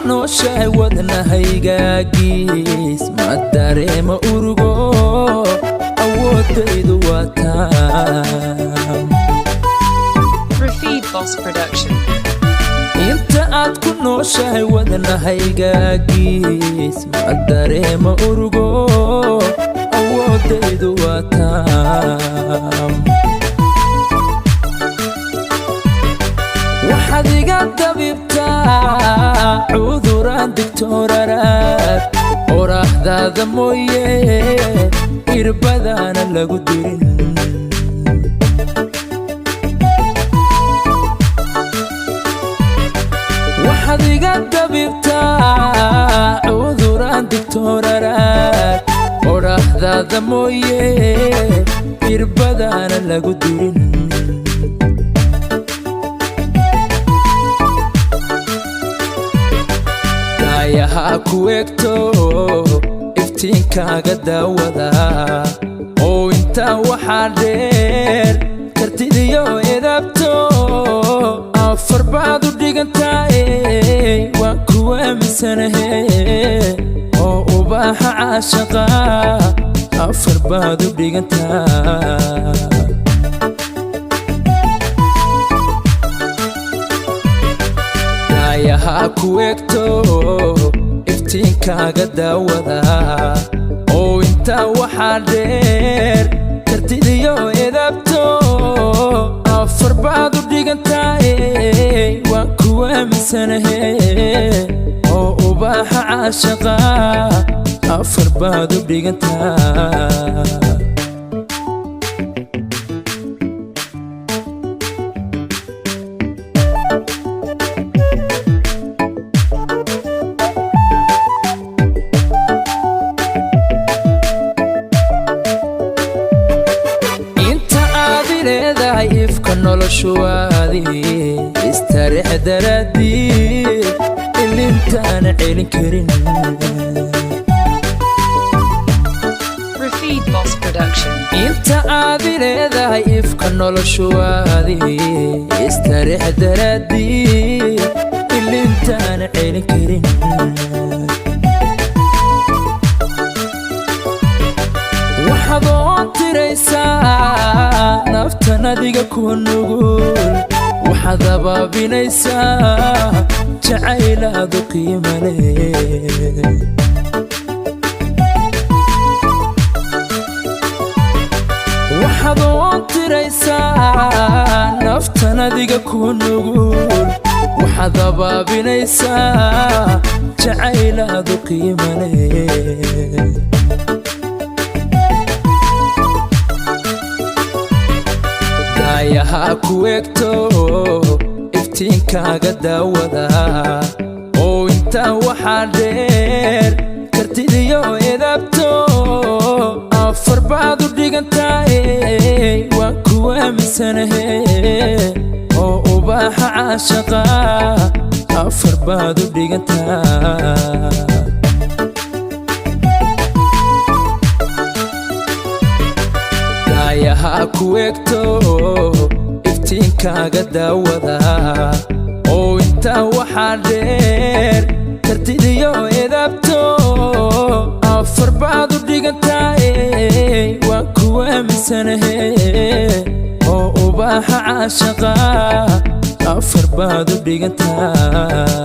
nooshahay wadnahaygaagis ma dareema urugo awoodaydu waa taam Rafid Boss Production. inta aad ku nooshahay wadnahaygaagis ma dareema urugo awoodaydu waa taam waxaad iga dabibtaa cuduraan digtooraraad oraahdaada mooye irbadaana lagu dirin waxaad iga dabibtaa cuduraan digtooraraad oraahdaada mooye irbadaana lagu dirin yaha ku egto iftiinkaaga daawada oo intaa waxaa dheer kartidiyo edabto afar baad u dhigantahay waan ku aaminsanahe oo ubaaxa caashaqa afar baad u dhigantahay yaha ku egto iftiinkaaga daawada oo intaa waxaa dheer kartidiyo edabto afar baad u dhigantahay waan ku aaminsanahe oo ubaaxa caashaqa afar baad u dhigantahay ifka noloshuwaadi istariix daraadii ilintaana celin karin Rafid Boss Production. inta aad leedahay ifka noloshuwaadi istariix daraadii ilintaana celin karin waxaad oon tiraysaa naftan adiga ku nugul waxaad abaabinaysaa jacaylaadu qiimo leh waxaad oon tiraysaa naftan adiga ku nugul waxaad abaabinaysaa jacaylaadu qiimo leh yaha ku egto iftiinkaaga daawada oo intaa waxaa dheer kartidiyo edabto afar baad u dhigantahay waan ku aaminsanahe oo ubaaxa caashaqa afar baad u dhigantahay yaha ku egto iftiinkaaga daawada oo intaa waxaa dheer kartidiyo edabto afar baad u dhigantahay waan ku aaminsanahe oo ubaaxa caashaqa afar baad u dhigantahay